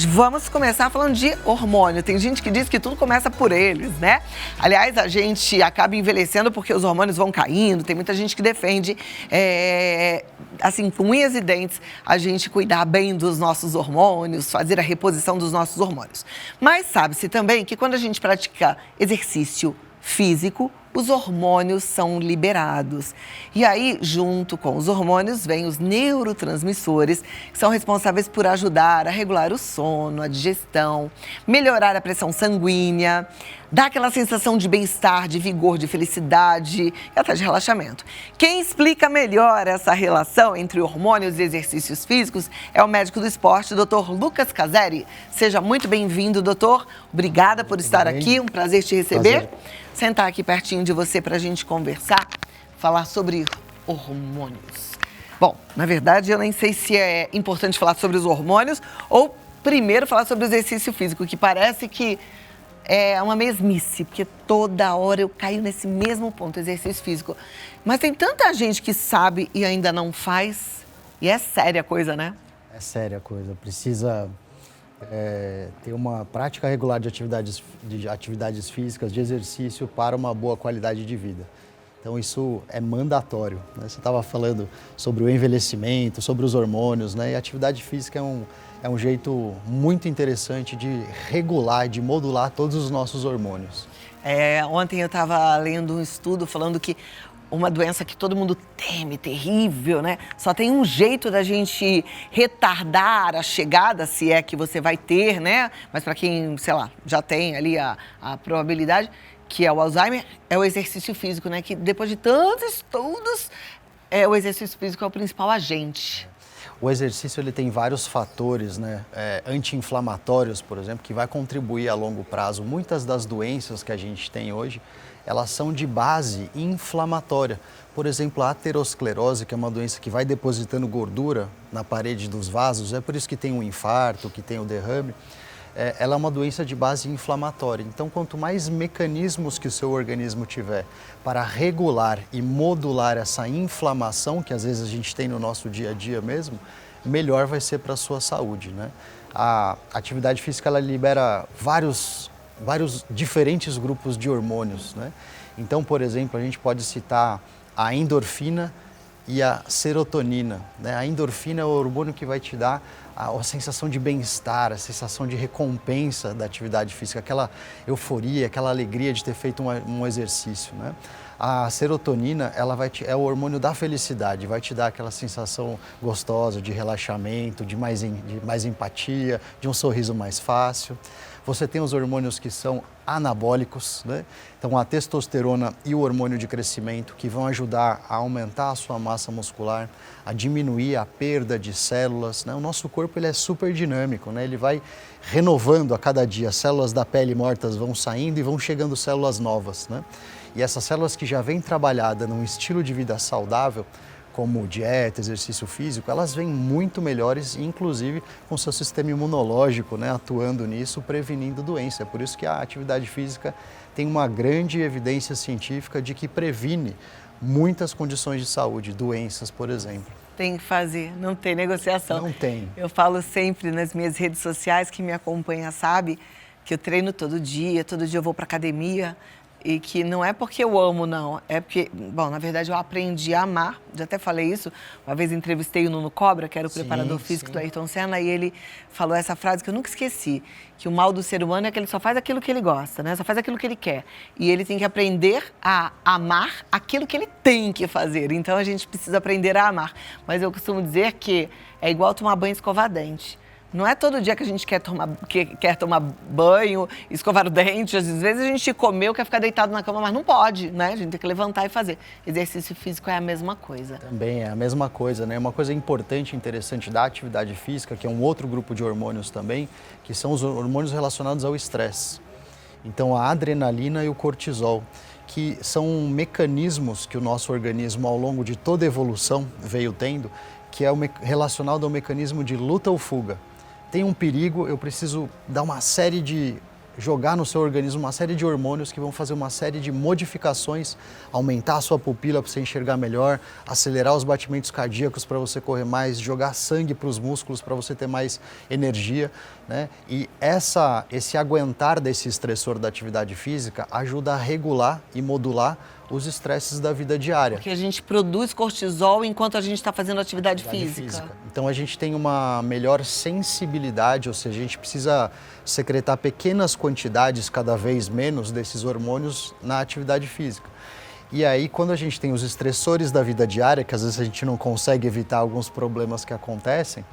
Vamos começar falando de hormônio. Tem gente que diz que tudo começa por eles, né? Aliás, a gente acaba envelhecendo porque os hormônios vão caindo. Tem muita gente que defende, assim, com unhas e dentes, a gente cuidar bem dos nossos hormônios, fazer a reposição dos nossos hormônios. Mas sabe-se também que quando a gente pratica exercício físico, os hormônios são liberados. E aí, junto com os hormônios, vêm os neurotransmissores, que são responsáveis por ajudar a regular o sono, a digestão, melhorar a pressão sanguínea, dar aquela sensação de bem-estar, de vigor, de felicidade e até de relaxamento. Quem explica melhor essa relação entre hormônios e exercícios físicos é o médico do esporte, Dr. Lucas Caseri. Seja muito bem-vindo, doutor. Obrigada por estar aqui, um prazer te receber. Sentar aqui pertinho de você para a gente conversar, falar sobre hormônios. Bom, na verdade, eu nem sei se é importante falar sobre os hormônios ou primeiro falar sobre o exercício físico, que parece que é uma mesmice, porque toda hora eu caio nesse mesmo ponto, exercício físico. Mas tem tanta gente que sabe e ainda não faz, e é séria a coisa, né? É séria a coisa, precisa ter uma prática regular de atividades físicas, de exercício para uma boa qualidade de vida. Então isso é mandatório, né? Você estava falando sobre o envelhecimento, sobre os hormônios, né? E a atividade física é um jeito muito interessante de regular, de modular todos os nossos hormônios. Ontem eu estava lendo um estudo falando que uma doença que todo mundo teme, terrível, né? Só tem um jeito da gente retardar a chegada, se é que você vai ter, né? Mas para quem, sei lá, já tem ali a probabilidade, que é o Alzheimer, é o exercício físico, né? Que depois de tantos estudos, o exercício físico é o principal agente. O exercício ele tem vários fatores, né, anti-inflamatórios, por exemplo, que vai contribuir a longo prazo. Muitas das doenças que a gente tem hoje, elas são de base inflamatória. Por exemplo, a aterosclerose, que é uma doença que vai depositando gordura na parede dos vasos, é por isso que tem um infarto, que tem o derrame. Ela é uma doença de base inflamatória. Então, quanto mais mecanismos que o seu organismo tiver para regular e modular essa inflamação, que às vezes a gente tem no nosso dia a dia mesmo, melhor vai ser para a sua saúde, né? A atividade física, ela libera vários diferentes grupos de hormônios, né? Então, por exemplo, a gente pode citar a endorfina e a serotonina, né? A endorfina é o hormônio que vai te dar a sensação de bem-estar, a sensação de recompensa da atividade física, aquela euforia, aquela alegria de ter feito um exercício, né? A serotonina, é o hormônio da felicidade, vai te dar aquela sensação gostosa de relaxamento, de mais empatia, de um sorriso mais fácil. Você tem os hormônios que são anabólicos, né? Então a testosterona e o hormônio de crescimento, que vão ajudar a aumentar a sua massa muscular, a diminuir a perda de células, né? O nosso corpo ele é super dinâmico, né? Ele vai renovando a cada dia, as células da pele mortas vão saindo e vão chegando células novas, né? E essas células que já vêm trabalhadas num estilo de vida saudável, como dieta, exercício físico, elas vêm muito melhores, inclusive com seu sistema imunológico, né, atuando nisso, prevenindo doença. É por isso que a atividade física tem uma grande evidência científica de que previne muitas condições de saúde, doenças, por exemplo. Tem que fazer, não tem negociação. Não tem. Eu falo sempre nas minhas redes sociais, quem me acompanha sabe que eu treino todo dia eu vou para academia. E que não é porque eu amo, não. É porque, bom, na verdade eu aprendi a amar. Já até falei isso. Uma vez entrevistei o Nuno Cobra, que era o preparador físico do Ayrton Senna, e ele falou essa frase que eu nunca esqueci. Que o mal do ser humano é que ele só faz aquilo que ele gosta, né? Só faz aquilo que ele quer. E ele tem que aprender a amar aquilo que ele tem que fazer. Então a gente precisa aprender a amar. Mas eu costumo dizer que é igual tomar banho e escovar dente. Não é todo dia que a gente quer tomar banho, escovar o dente. Às vezes a gente comeu, quer ficar deitado na cama, mas não pode, né? A gente tem que levantar e fazer. Exercício físico é a mesma coisa. Também é a mesma coisa, né? Uma coisa importante e interessante da atividade física, que é um outro grupo de hormônios também, que são os hormônios relacionados ao estresse. Então, a adrenalina e o cortisol, que são mecanismos que o nosso organismo, ao longo de toda a evolução, veio tendo, que é relacionado ao mecanismo de luta ou fuga. Tem um perigo, eu preciso dar uma série de jogar no seu organismo uma série de hormônios que vão fazer uma série de modificações, aumentar a sua pupila para você enxergar melhor, acelerar os batimentos cardíacos para você correr mais, jogar sangue para os músculos para você ter mais energia, né? E esse aguentar desse estressor da atividade física ajuda a regular e modular os estresses da vida diária. Porque a gente produz cortisol enquanto a gente está fazendo atividade física. Então a gente tem uma melhor sensibilidade, ou seja, a gente precisa secretar pequenas quantidades, cada vez menos, desses hormônios na atividade física. E aí, quando a gente tem os estressores da vida diária, que às vezes a gente não consegue evitar alguns problemas que acontecem,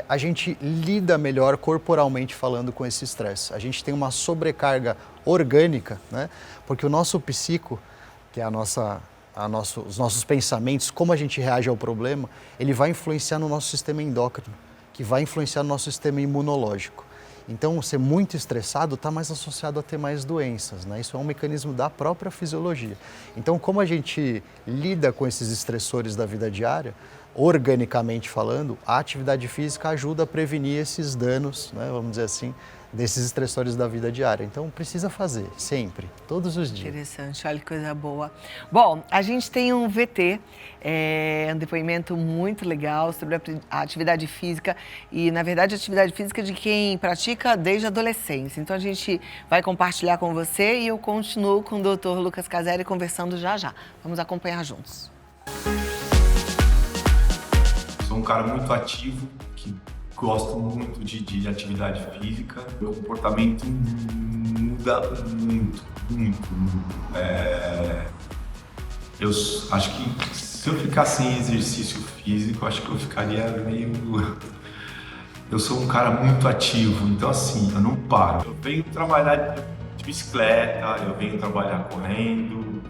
a gente lida melhor corporalmente falando com esse estresse. A gente tem uma sobrecarga orgânica, né? Porque o nosso psico, que é os nossos pensamentos, como a gente reage ao problema, ele vai influenciar no nosso sistema endócrino, que vai influenciar no nosso sistema imunológico. Então, ser muito estressado está mais associado a ter mais doenças, né? Isso é um mecanismo da própria fisiologia. Então, como a gente lida com esses estressores da vida diária, organicamente falando, a atividade física ajuda a prevenir esses danos, né, vamos dizer assim, desses estressores da vida diária. Então, precisa fazer, sempre, todos os dias. Interessante, olha que coisa boa. Bom, a gente tem um VT, um depoimento muito legal sobre a atividade física e, na verdade, a atividade física de quem pratica desde a adolescência. Então, a gente vai compartilhar com você e eu continuo com o Dr. Lucas Caseri conversando já já. Vamos acompanhar juntos. Sou um cara muito ativo, que gosto muito de atividade física. Meu comportamento muda muito. Eu acho que se eu ficar sem exercício físico, acho que eu ficaria meio... Eu sou um cara muito ativo, então assim, eu não paro. Eu venho trabalhar de bicicleta, eu venho trabalhar correndo,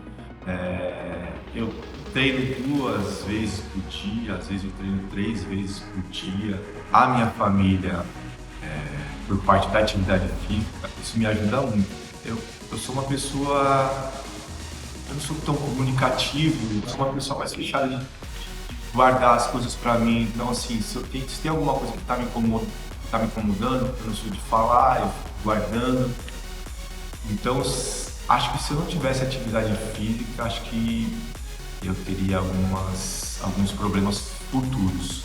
eu treino 2 vezes por dia, às vezes eu treino 3 vezes por dia. A minha família, por parte da atividade física, isso me ajuda muito. Eu sou uma pessoa, eu não sou tão comunicativo, eu sou uma pessoa mais fechada de guardar as coisas pra mim. Então assim, se tem alguma coisa que tá me incomodando, eu não sou de falar, eu fico guardando. Então, acho que se eu não tivesse atividade física, acho que eu teria alguns problemas futuros.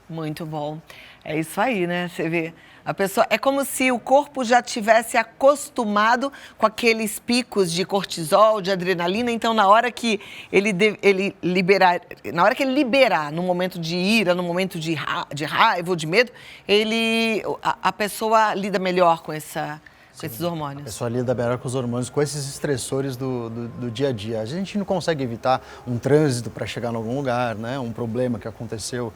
Muito bom. É isso aí, né? Você vê, a pessoa... É como se o corpo já tivesse acostumado com aqueles picos de cortisol, de adrenalina. Então, na hora que ele liberar, no momento de ira, no momento de raiva ou de medo, a pessoa lida melhor com esses hormônios. A pessoa lida melhor com os hormônios, com esses estressores do dia a dia. A gente não consegue evitar um trânsito para chegar em algum lugar, né? Um problema que aconteceu,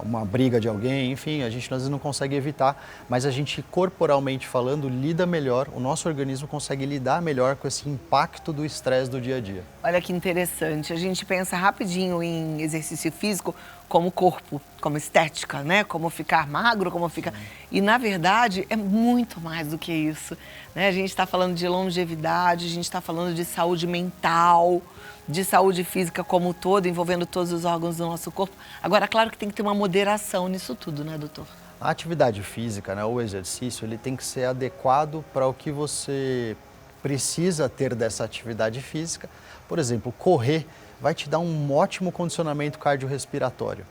uma briga de alguém, enfim, a gente às vezes não consegue evitar, mas a gente, corporalmente falando, lida melhor, o nosso organismo consegue lidar melhor com esse impacto do estresse do dia a dia. Olha que interessante, a gente pensa rapidinho em exercício físico como corpo, como estética, né? Como ficar magro, como ficar... E, na verdade, é muito mais do que isso, né? A gente está falando de longevidade, a gente está falando de saúde mental, de saúde física como um todo, envolvendo todos os órgãos do nosso corpo. Agora, claro que tem que ter uma moderação nisso tudo, né, doutor? A atividade física, né, o exercício, ele tem que ser adequado para o que você precisa ter dessa atividade física. Por exemplo, correr vai te dar um ótimo condicionamento cardiorrespiratório,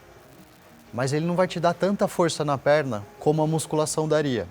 mas ele não vai te dar tanta força na perna como a musculação daria.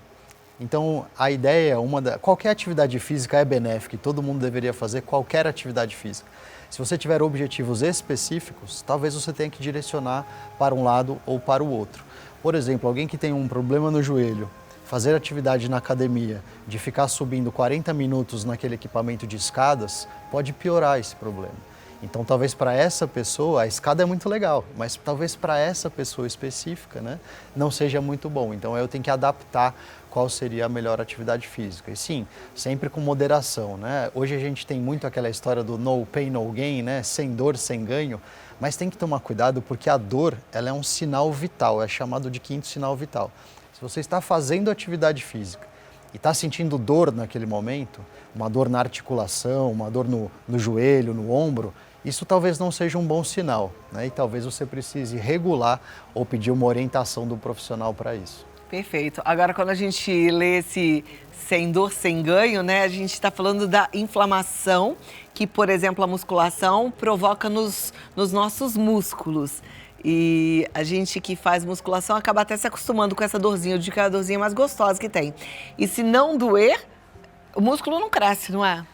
Então, a ideia, qualquer atividade física é benéfica e todo mundo deveria fazer qualquer atividade física. Se você tiver objetivos específicos, talvez você tenha que direcionar para um lado ou para o outro. Por exemplo, alguém que tem um problema no joelho, fazer atividade na academia, de ficar subindo 40 minutos naquele equipamento de escadas, pode piorar esse problema. Então, talvez para essa pessoa, a escada é muito legal, mas talvez para essa pessoa específica, né, não seja muito bom. Então, eu tenho que adaptar qual seria a melhor atividade física. E sim, sempre com moderação, né? Hoje a gente tem muito aquela história do no pain, no gain, né? Sem dor, sem ganho, mas tem que tomar cuidado porque a dor, ela é um sinal vital, é chamado de quinto sinal vital. Se você está fazendo atividade física e está sentindo dor naquele momento, uma dor na articulação, uma dor no joelho, no ombro, isso talvez não seja um bom sinal, né? E talvez você precise regular ou pedir uma orientação do profissional para isso. Perfeito. Agora, quando a gente lê esse sem dor, sem ganho, né? A gente está falando da inflamação que, por exemplo, a musculação provoca nos nossos músculos. E a gente que faz musculação acaba até se acostumando com essa dorzinha. Eu digo que é a dorzinha mais gostosa que tem. E se não doer, o músculo não cresce, não é?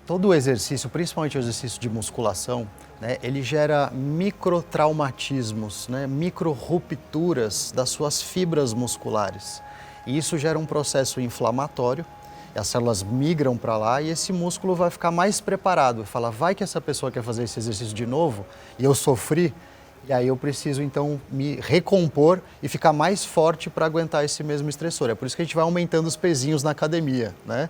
Todo o exercício, principalmente o exercício de musculação, né, ele gera microtraumatismos, né, microrupturas das suas fibras musculares. E isso gera um processo inflamatório, as células migram para lá e esse músculo vai ficar mais preparado. Fala, vai que essa pessoa quer fazer esse exercício de novo e eu sofri, e aí eu preciso então me recompor e ficar mais forte para aguentar esse mesmo estressor. É por isso que a gente vai aumentando os pezinhos na academia, né?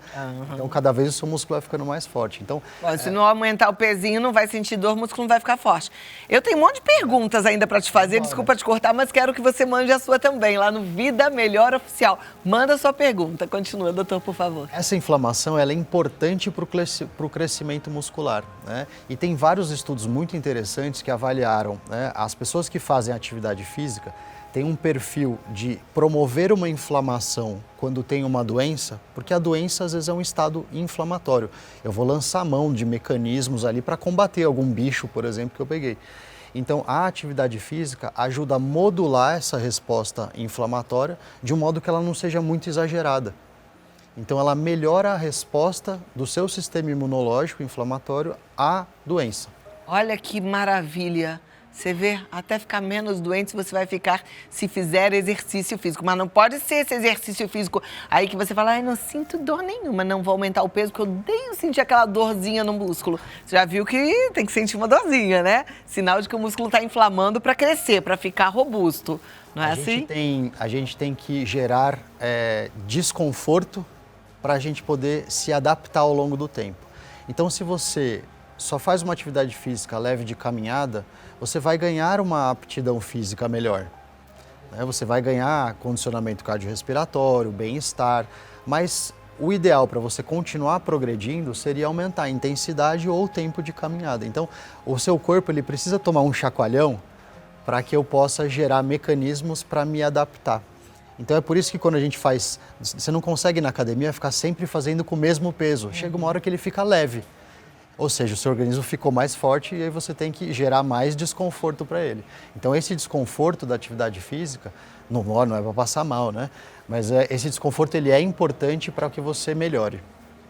Então cada vez o seu músculo vai ficando mais forte. Então, bom, se não aumentar o pezinho, não vai sentir dor, o músculo não vai ficar forte. Eu tenho um monte de perguntas ainda para te fazer, desculpa te cortar, mas quero que você mande a sua também, lá no Vida Melhor Oficial. Manda a sua pergunta. Continua, doutor, por favor. Essa inflamação ela é importante para o crescimento muscular, né? E tem vários estudos muito interessantes que avaliaram, né, as pessoas que fazem atividade física têm um perfil de promover uma inflamação quando tem uma doença, porque a doença às vezes é um estado inflamatório. Eu vou lançar mão de mecanismos ali para combater algum bicho, por exemplo, que eu peguei. Então, a atividade física ajuda a modular essa resposta inflamatória de um modo que ela não seja muito exagerada. Então, ela melhora a resposta do seu sistema imunológico inflamatório à doença. Olha que maravilha! Você vê, até ficar menos doente você vai ficar se fizer exercício físico. Mas não pode ser esse exercício físico aí que você fala, ai, não sinto dor nenhuma, não vou aumentar o peso, porque eu odeio sentir aquela dorzinha no músculo. Você já viu que tem que sentir uma dorzinha, né? Sinal de que o músculo está inflamando para crescer, para ficar robusto. Não é assim? A gente tem que gerar desconforto para a gente poder se adaptar ao longo do tempo. Então, se você só faz uma atividade física leve de caminhada, você vai ganhar uma aptidão física melhor, né? Você vai ganhar condicionamento cardiorrespiratório, bem-estar, mas o ideal para você continuar progredindo seria aumentar a intensidade ou o tempo de caminhada. Então, o seu corpo ele precisa tomar um chacoalhão para que eu possa gerar mecanismos para me adaptar. Então é por isso que quando a gente faz, você não consegue na academia ficar sempre fazendo com o mesmo peso. Chega uma hora que ele fica leve. Ou seja, o seu organismo ficou mais forte e aí você tem que gerar mais desconforto para ele. Então esse desconforto da atividade física, não é para passar mal, né? Mas esse desconforto ele é importante para que você melhore.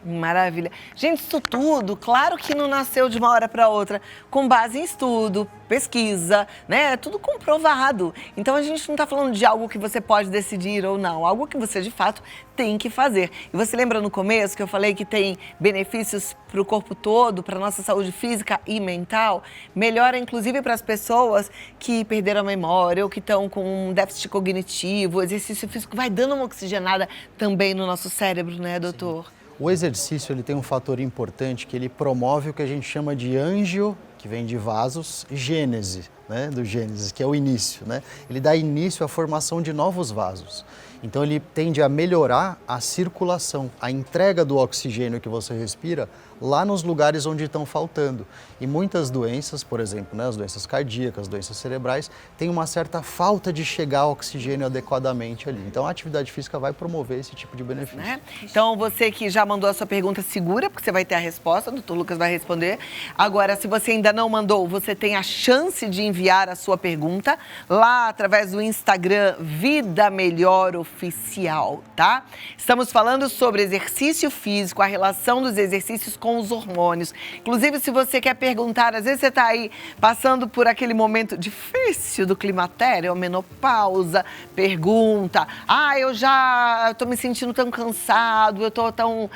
Maravilha. Gente, isso tudo, claro que não nasceu de uma hora para outra, com base em estudo, pesquisa, né? Tudo comprovado. Então a gente não está falando de algo que você pode decidir ou não, algo que você de fato tem que fazer. E você lembra no começo que eu falei que tem benefícios para o corpo todo, para a nossa saúde física e mental? Melhora inclusive para as pessoas que perderam a memória ou que estão com um déficit cognitivo. O exercício físico vai dando uma oxigenada também no nosso cérebro, né, doutor? Sim. O exercício ele tem um fator importante que ele promove o que a gente chama de ângio, que vem de vasos, gênese, né, do gênesis, que é o início, né? Ele dá início à formação de novos vasos. Então ele tende a melhorar a circulação, a entrega do oxigênio que você respira lá nos lugares onde estão faltando. E muitas doenças, por exemplo, né, as doenças cardíacas, doenças cerebrais, têm uma certa falta de chegar oxigênio adequadamente ali. Então a atividade física vai promover esse tipo de benefício. Né? Então você que já mandou a sua pergunta, segura, porque você vai ter a resposta, o doutor Lucas vai responder. Agora, se você ainda não mandou, você tem a chance de enviar a sua pergunta lá através do Instagram Vida Melhor Oficial, tá? Estamos falando sobre exercício físico, a relação dos exercícios com os hormônios. Inclusive, se você quer perguntar, às vezes você está aí passando por aquele momento difícil do climatério, a menopausa, pergunta, eu estou me sentindo tão cansado, eu estou tão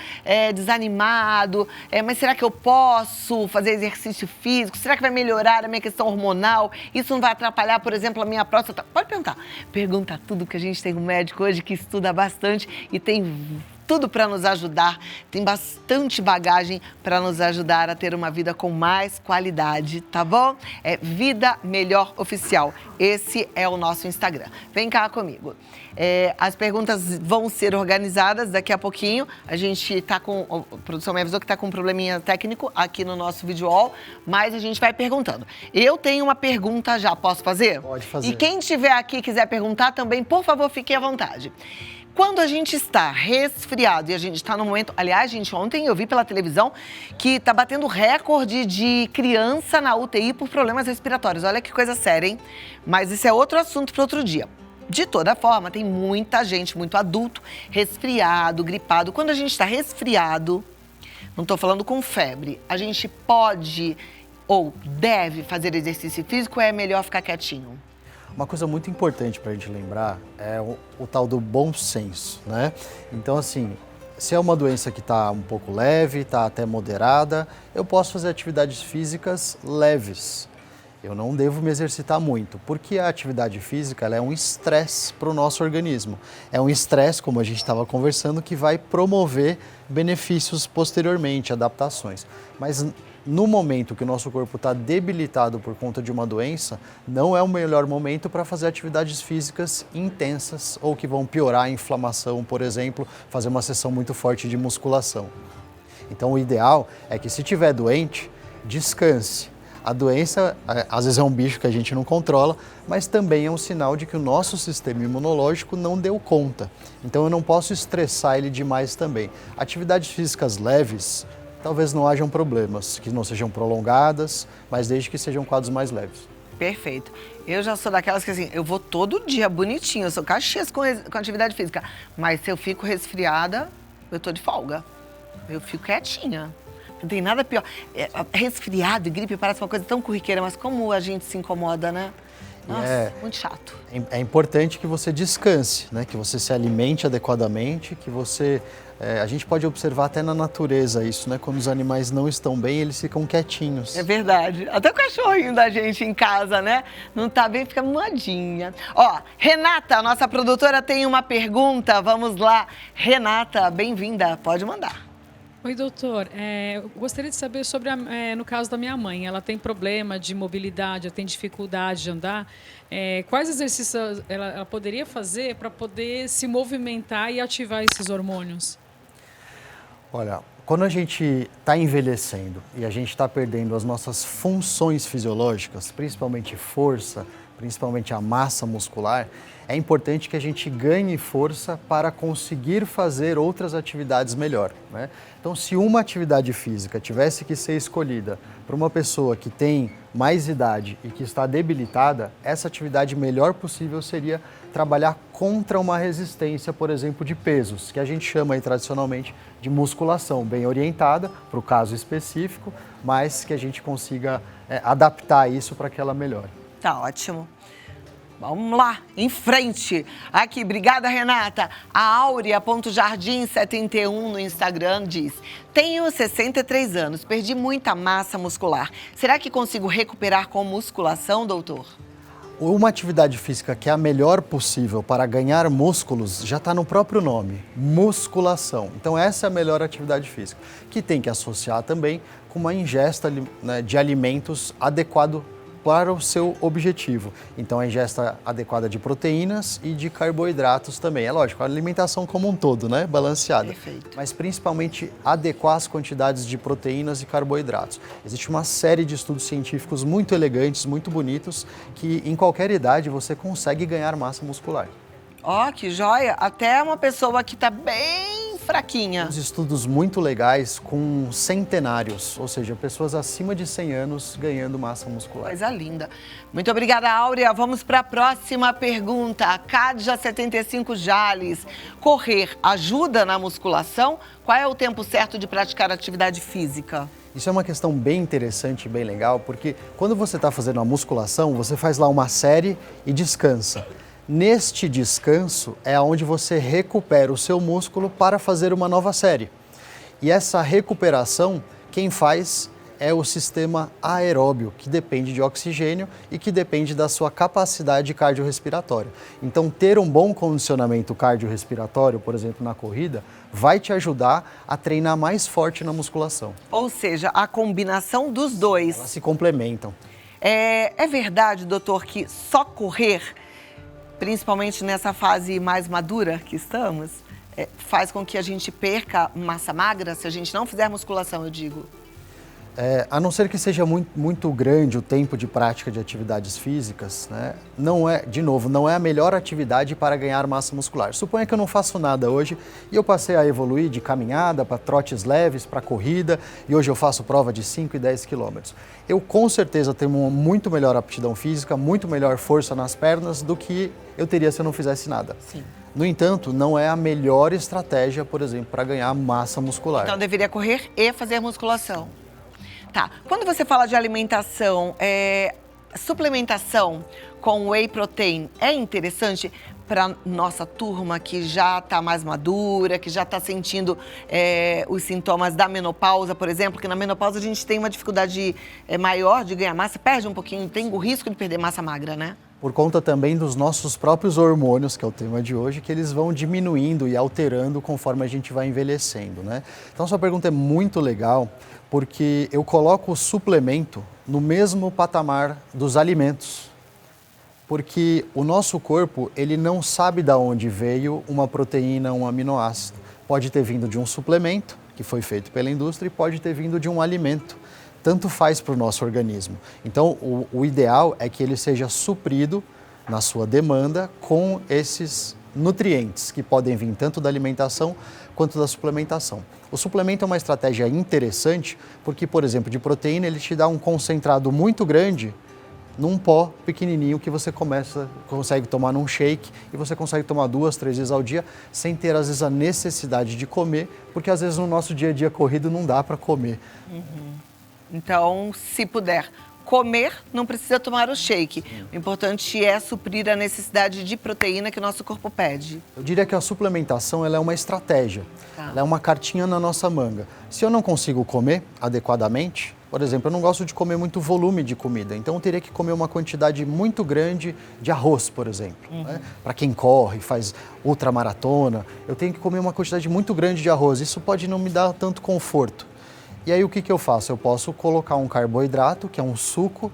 desanimado, mas será que eu posso fazer exercício físico? Será que vai melhorar a minha questão hormonal? Isso não vai atrapalhar, por exemplo, a minha próstata? Pode perguntar. Pergunta tudo, que a gente tem um médico hoje que estuda bastante e tem tudo para nos ajudar, tem bastante bagagem para nos ajudar a ter uma vida com mais qualidade, tá bom? É Vida Melhor Oficial. Esse é o nosso Instagram. Vem cá comigo. As perguntas vão ser organizadas daqui a pouquinho. A gente tá com... A produção me avisou que tá com um probleminha técnico aqui no nosso vídeo wall, mas a gente vai perguntando. Eu tenho uma pergunta já, posso fazer? Pode fazer. E quem estiver aqui e quiser perguntar também, por favor, fique à vontade. Quando a gente está resfriado e a gente está no momento... Aliás, gente, ontem eu vi pela televisão que está batendo recorde de criança na UTI por problemas respiratórios. Olha que coisa séria, hein? Mas isso é outro assunto para outro dia. De toda forma, tem muita gente, muito adulto, resfriado, gripado. Quando a gente está resfriado, não estou falando com febre, a gente pode ou deve fazer exercício físico ou é melhor ficar quietinho? Uma coisa muito importante para a gente lembrar é o tal do bom senso, né? Então, assim, se é uma doença que está um pouco leve, está até moderada, eu posso fazer atividades físicas leves. Eu não devo me exercitar muito, porque a atividade física ela é um estresse para o nosso organismo. É um estresse, como a gente estava conversando, que vai promover benefícios posteriormente, adaptações. Mas no momento que o nosso corpo está debilitado por conta de uma doença, não é o melhor momento para fazer atividades físicas intensas ou que vão piorar a inflamação, por exemplo, fazer uma sessão muito forte de musculação. Então o ideal é que se estiver doente, descanse. A doença, às vezes é um bicho que a gente não controla, mas também é um sinal de que o nosso sistema imunológico não deu conta. Então eu não posso estressar ele demais também. Atividades físicas leves, talvez não hajam problemas, que não sejam prolongadas, mas desde que sejam quadros mais leves. Perfeito. Eu já sou daquelas que assim, eu vou todo dia bonitinho, eu sou caxias com atividade física, mas se eu fico resfriada, eu tô de folga. Eu fico quietinha. Não tem nada pior. Resfriado e gripe parece uma coisa tão corriqueira, mas como a gente se incomoda, né? Nossa, muito chato. É importante que você descanse, né? Que você se alimente adequadamente, que você... a gente pode observar até na natureza isso, né? Quando os animais não estão bem, eles ficam quietinhos. É verdade. Até o cachorrinho da gente em casa, né? Não tá bem, fica moadinha. Ó, Renata, a nossa produtora, tem uma pergunta. Vamos lá. Renata, bem-vinda. Pode mandar. Oi, doutor. Eu gostaria de saber sobre, no caso da minha mãe, ela tem problema de mobilidade, ela tem dificuldade de andar. Quais exercícios ela poderia fazer para poder se movimentar e ativar esses hormônios? Olha, quando a gente está envelhecendo e a gente está perdendo as nossas funções fisiológicas, principalmente força, principalmente a massa muscular, é importante que a gente ganhe força para conseguir fazer outras atividades melhor, né? Então, se uma atividade física tivesse que ser escolhida para uma pessoa que tem mais idade e que está debilitada, essa atividade melhor possível seria trabalhar contra uma resistência, por exemplo, de pesos, que a gente chama aí tradicionalmente de musculação, bem orientada para o caso específico, mas que a gente consiga adaptar isso para que ela melhore. Tá ótimo. Vamos lá, em frente. Aqui, obrigada, Renata. A Áurea.jardim71 no Instagram diz: tenho 63 anos, perdi muita massa muscular. Será que consigo recuperar com musculação, doutor? Uma atividade física que é a melhor possível para ganhar músculos já está no próprio nome, musculação. Então essa é a melhor atividade física, que tem que associar também com uma ingesta, né, de alimentos adequado para o seu objetivo. Então a ingesta adequada de proteínas e de carboidratos também. É lógico, a alimentação como um todo, né? Balanceada. Perfeito. Mas principalmente adequar as quantidades de proteínas e carboidratos. Existe uma série de estudos científicos muito elegantes, muito bonitos, que em qualquer idade você consegue ganhar massa muscular. Ó, que joia. Até uma pessoa que tá bem fraquinha. Uns estudos muito legais com centenários, ou seja, pessoas acima de 100 anos ganhando massa muscular. Coisa linda. Muito obrigada, Áurea. Vamos para a próxima pergunta. A Cadja75 Jales. Correr ajuda na musculação? Qual é o tempo certo de praticar atividade física? Isso é uma questão bem interessante e bem legal, porque quando você está fazendo a musculação, você faz lá uma série e descansa. Neste descanso é onde você recupera o seu músculo para fazer uma nova série. E essa recuperação, quem faz é o sistema aeróbio, que depende de oxigênio e que depende da sua capacidade cardiorrespiratória. Então, ter um bom condicionamento cardiorrespiratório, por exemplo, na corrida, vai te ajudar a treinar mais forte na musculação. Ou seja, a combinação dos dois. Elas se complementam. É verdade, doutor, que só correr, principalmente nessa fase mais madura que estamos, faz com que a gente perca massa magra, se a gente não fizer musculação, eu digo? A não ser que seja muito grande o tempo de prática de atividades físicas, né? Não é a melhor atividade para ganhar massa muscular. Suponha que eu não faço nada hoje e eu passei a evoluir de caminhada para trotes leves, para corrida, e hoje eu faço prova de 5 e 10 quilômetros. Eu com certeza tenho uma muito melhor aptidão física, muito melhor força nas pernas do que eu teria se eu não fizesse nada. Sim. No entanto, não é a melhor estratégia, por exemplo, para ganhar massa muscular. Então, deveria correr e fazer musculação. Tá. Quando você fala de alimentação, suplementação com whey protein é interessante para nossa turma que já está mais madura, que já está sentindo os sintomas da menopausa, por exemplo, que na menopausa a gente tem uma dificuldade maior de ganhar massa, perde um pouquinho, tem o risco de perder massa magra, né? Por conta também dos nossos próprios hormônios, que é o tema de hoje, que eles vão diminuindo e alterando conforme a gente vai envelhecendo, né? Então, sua pergunta é muito legal, porque eu coloco o suplemento no mesmo patamar dos alimentos. Porque o nosso corpo, ele não sabe de onde veio uma proteína, um aminoácido. Pode ter vindo de um suplemento, que foi feito pela indústria, e pode ter vindo de um alimento. Tanto faz para o nosso organismo. Então, o ideal é que ele seja suprido na sua demanda com esses nutrientes, que podem vir tanto da alimentação quanto da suplementação. O suplemento é uma estratégia interessante, porque, por exemplo, de proteína, ele te dá um concentrado muito grande num pó pequenininho que você consegue tomar num shake e você consegue tomar 2, 3 vezes ao dia sem ter, às vezes, a necessidade de comer, porque, às vezes, no nosso dia a dia corrido não dá para comer. Então, se puder comer, não precisa tomar o shake. O importante é suprir a necessidade de proteína que o nosso corpo pede. Eu diria que a suplementação ela é uma estratégia, ela é uma cartinha na nossa manga. Se eu não consigo comer adequadamente, por exemplo, eu não gosto de comer muito volume de comida, então eu teria que comer uma quantidade muito grande de arroz, por exemplo. Né? Para quem corre, faz ultramaratona, eu tenho que comer uma quantidade muito grande de arroz. Isso pode não me dar tanto conforto. E aí o que eu faço? Eu posso colocar um carboidrato, que é um suco,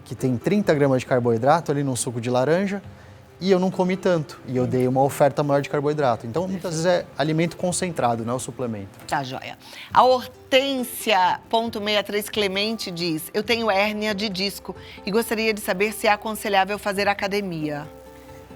que tem 30 gramas de carboidrato ali num suco de laranja, e eu não comi tanto, e eu dei uma oferta maior de carboidrato. Então, muitas vezes é alimento concentrado, não é o suplemento. Tá, joia. A Hortência.63 Clemente diz, eu tenho hérnia de disco e gostaria de saber se é aconselhável fazer academia.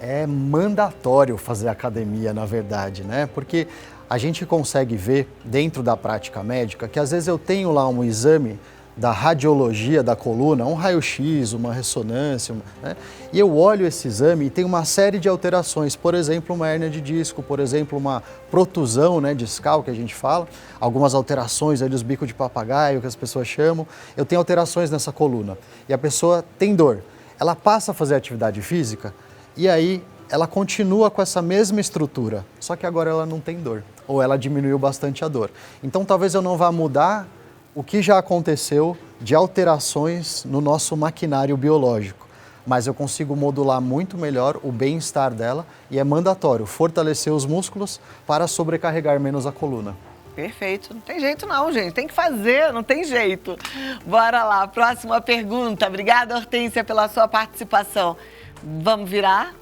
É mandatório fazer academia, na verdade, né? Porque a gente consegue ver dentro da prática médica que às vezes eu tenho lá um exame da radiologia da coluna, um raio-x, uma ressonância, né? E eu olho esse exame e tem uma série de alterações, por exemplo, uma hérnia de disco, por exemplo, uma protusão, né, discal, que a gente fala, algumas alterações aí dos bicos de papagaio, que as pessoas chamam. Eu tenho alterações nessa coluna e a pessoa tem dor. Ela passa a fazer atividade física e aí ela continua com essa mesma estrutura, só que agora ela não tem dor, ou ela diminuiu bastante a dor. Então talvez eu não vá mudar o que já aconteceu de alterações no nosso maquinário biológico, mas eu consigo modular muito melhor o bem-estar dela e é mandatório fortalecer os músculos para sobrecarregar menos a coluna. Perfeito, não tem jeito não, gente, tem que fazer, não tem jeito. Bora lá, próxima pergunta. Obrigada, Hortência, pela sua participação. Vamos virar?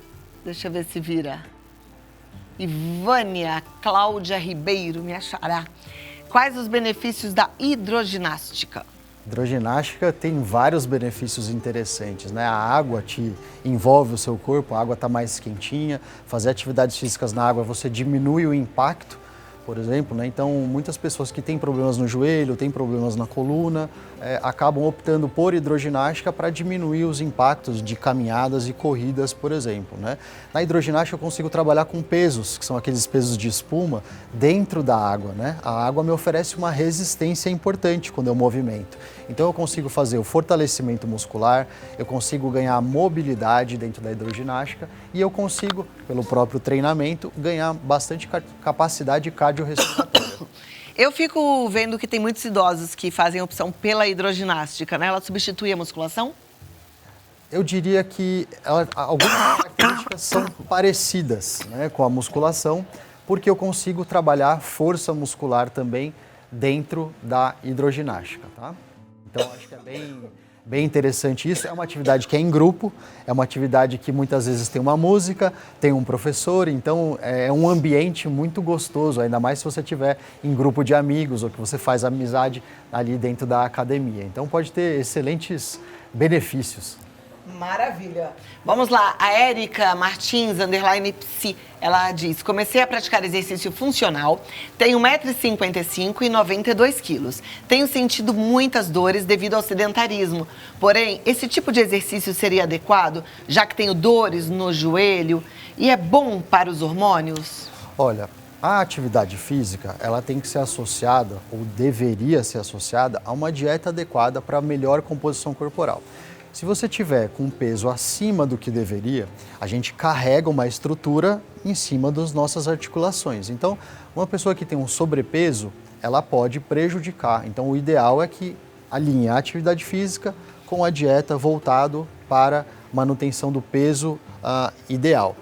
Deixa eu ver se vira. Ivânia Cláudia Ribeiro, me achará. Quais os benefícios da hidroginástica? Hidroginástica tem vários benefícios interessantes, né? A água te envolve o seu corpo, a água está mais quentinha. Fazer atividades físicas na água, você diminui o impacto, por exemplo, né? Então, muitas pessoas que têm problemas no joelho, têm problemas na coluna, acabam optando por hidroginástica para diminuir os impactos de caminhadas e corridas, por exemplo, né? Na hidroginástica eu consigo trabalhar com pesos, que são aqueles pesos de espuma, dentro da água, né? A água me oferece uma resistência importante quando eu movimento. Então eu consigo fazer o fortalecimento muscular, eu consigo ganhar mobilidade dentro da hidroginástica e eu consigo, pelo próprio treinamento, ganhar bastante capacidade cardiorrespiratória. Eu fico vendo que tem muitos idosos que fazem opção pela hidroginástica, né? Ela substitui a musculação? Eu diria que algumas características são parecidas, né, com a musculação, porque eu consigo trabalhar força muscular também dentro da hidroginástica, tá? Então, acho que é bem interessante isso. É uma atividade que é em grupo, é uma atividade que muitas vezes tem uma música, tem um professor, então é um ambiente muito gostoso, ainda mais se você estiver em grupo de amigos ou que você faz amizade ali dentro da academia. Então, pode ter excelentes benefícios. Maravilha. Vamos lá, a Érica Martins, _psi, ela diz: comecei a praticar exercício funcional, tenho 1,55 m e 92 quilos. Tenho sentido muitas dores devido ao sedentarismo. Porém, esse tipo de exercício seria adequado, já que tenho dores no joelho e é bom para os hormônios? Olha, a atividade física, ela tem que ser associada, ou deveria ser associada, a uma dieta adequada para melhor composição corporal. Se você tiver com um peso acima do que deveria, a gente carrega uma estrutura em cima das nossas articulações. Então, uma pessoa que tem um sobrepeso, ela pode prejudicar. Então, o ideal é que alinhe a atividade física com a dieta voltado para manutenção do peso ideal.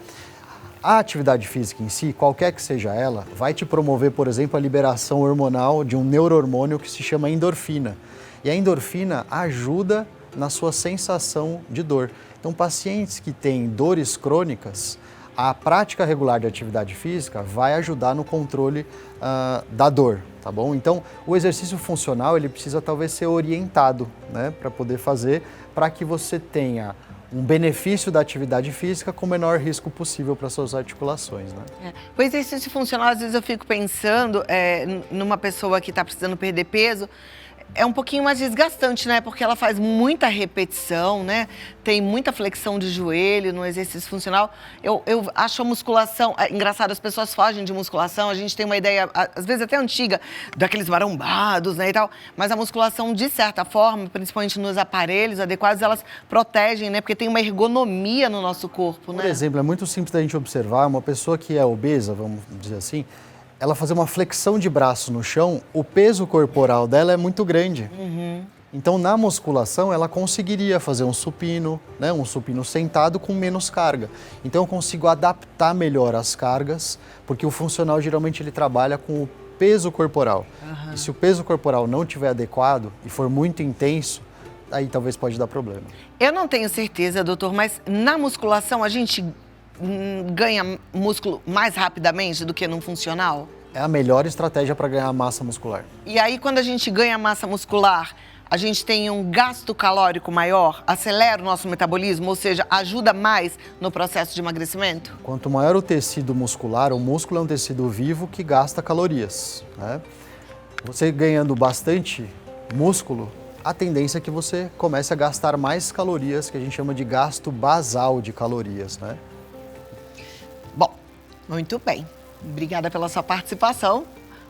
A atividade física em si, qualquer que seja ela, vai te promover, por exemplo, a liberação hormonal de um neurohormônio que se chama endorfina. E a endorfina ajuda na sua sensação de dor. Então, pacientes que têm dores crônicas, a prática regular de atividade física vai ajudar no controle da dor, tá bom? Então, o exercício funcional, ele precisa talvez ser orientado, né, para poder fazer, para que você tenha um benefício da atividade física com o menor risco possível para suas articulações, né? O exercício funcional, às vezes eu fico pensando numa pessoa que está precisando perder peso, é um pouquinho mais desgastante, né? Porque ela faz muita repetição, né? Tem muita flexão de joelho no exercício funcional. Eu acho a musculação... engraçado, as pessoas fogem de musculação. A gente tem uma ideia, às vezes até antiga, daqueles marombados, né, e tal. Mas a musculação, de certa forma, principalmente nos aparelhos adequados, elas protegem, né? Porque tem uma ergonomia no nosso corpo, né? Por exemplo, é muito simples da gente observar uma pessoa que é obesa, vamos dizer assim, ela fazer uma flexão de braço no chão, o peso corporal dela é muito grande. Então, na musculação, ela conseguiria fazer um supino, né, um supino sentado com menos carga. Então, eu consigo adaptar melhor as cargas, porque o funcional, geralmente, ele trabalha com o peso corporal. E se o peso corporal não estiver adequado e for muito intenso, aí talvez pode dar problema. Eu não tenho certeza, doutor, mas na musculação a gente ganha músculo mais rapidamente do que no funcional? É a melhor estratégia para ganhar massa muscular. E aí, quando a gente ganha massa muscular, a gente tem um gasto calórico maior, acelera o nosso metabolismo, ou seja, ajuda mais no processo de emagrecimento? Quanto maior o tecido muscular, o músculo é um tecido vivo que gasta calorias, né? Você ganhando bastante músculo, a tendência é que você comece a gastar mais calorias, que a gente chama de gasto basal de calorias, né? Bom, muito bem. Obrigada pela sua participação.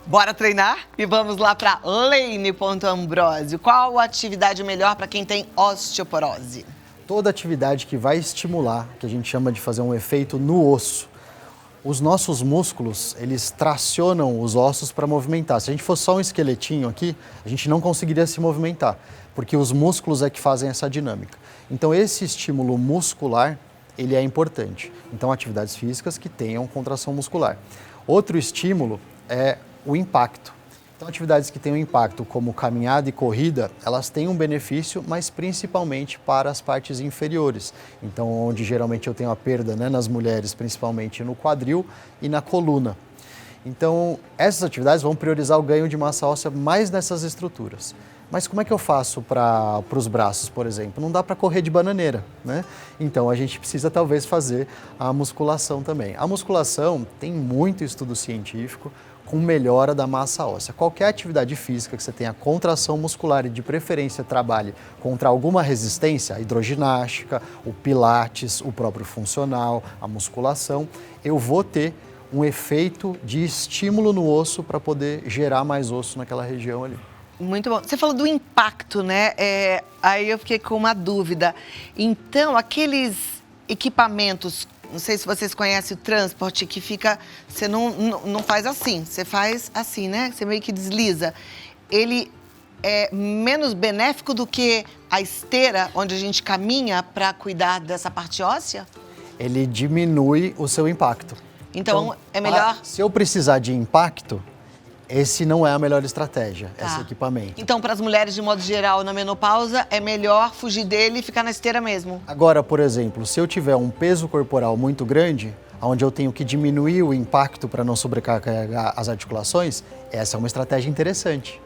Bora treinar? E vamos lá para Leine.Ambrosio. Qual a atividade melhor para quem tem osteoporose? Toda atividade que vai estimular, que a gente chama de fazer um efeito no osso. Os nossos músculos, eles tracionam os ossos para movimentar. Se a gente fosse só um esqueletinho aqui, a gente não conseguiria se movimentar, porque os músculos é que fazem essa dinâmica. Então, esse estímulo muscular, ele é importante. Então, atividades físicas que tenham contração muscular. Outro estímulo é o impacto. Então, atividades que tenham impacto, como caminhada e corrida, elas têm um benefício, mas principalmente para as partes inferiores. Então, onde geralmente eu tenho a perda, né, nas mulheres, principalmente no quadril e na coluna. Então, essas atividades vão priorizar o ganho de massa óssea mais nessas estruturas. Mas como é que eu faço para os braços, por exemplo? Não dá para correr de bananeira, né? Então, a gente precisa talvez fazer a musculação também. A musculação tem muito estudo científico com melhora da massa óssea. Qualquer atividade física que você tenha contração muscular e de preferência trabalhe contra alguma resistência, a hidroginástica, o pilates, o próprio funcional, a musculação, eu vou ter um efeito de estímulo no osso para poder gerar mais osso naquela região ali. Muito bom. Você falou do impacto, né? Aí eu fiquei com uma dúvida. Então, aqueles equipamentos não sei se vocês conhecem o transporte, que fica, você não faz assim, você faz assim, né? Você meio que desliza. Ele é menos benéfico do que a esteira, onde a gente caminha para cuidar dessa parte óssea? Ele diminui o seu impacto. Então é melhor... Se eu precisar de impacto, esse não é a melhor estratégia, esse equipamento. Então, para as mulheres, de modo geral, na menopausa, é melhor fugir dele e ficar na esteira mesmo? Agora, por exemplo, se eu tiver um peso corporal muito grande, onde eu tenho que diminuir o impacto para não sobrecarregar as articulações, essa é uma estratégia interessante.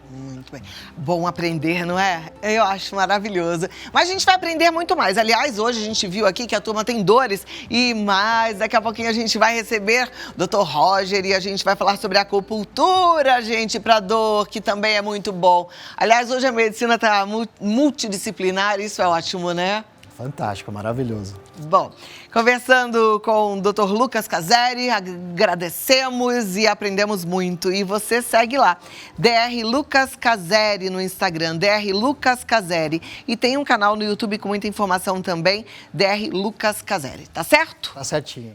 Muito bem. Bom aprender, não é? Eu acho maravilhoso. Mas a gente vai aprender muito mais. Aliás, hoje a gente viu aqui que a turma tem dores e mais. Daqui a pouquinho a gente vai receber o Dr. Roger e a gente vai falar sobre acupuntura, gente, para dor, que também é muito bom. Aliás, hoje a medicina está multidisciplinar, isso é ótimo, né? Fantástico, maravilhoso. Bom, conversando com o Dr. Lucas Caseri, agradecemos e aprendemos muito. E você segue lá, Dr. Lucas Caseri no Instagram, Dr. Lucas Caseri. E tem um canal no YouTube com muita informação também, Dr. Lucas Caseri, tá certo? Tá certinho.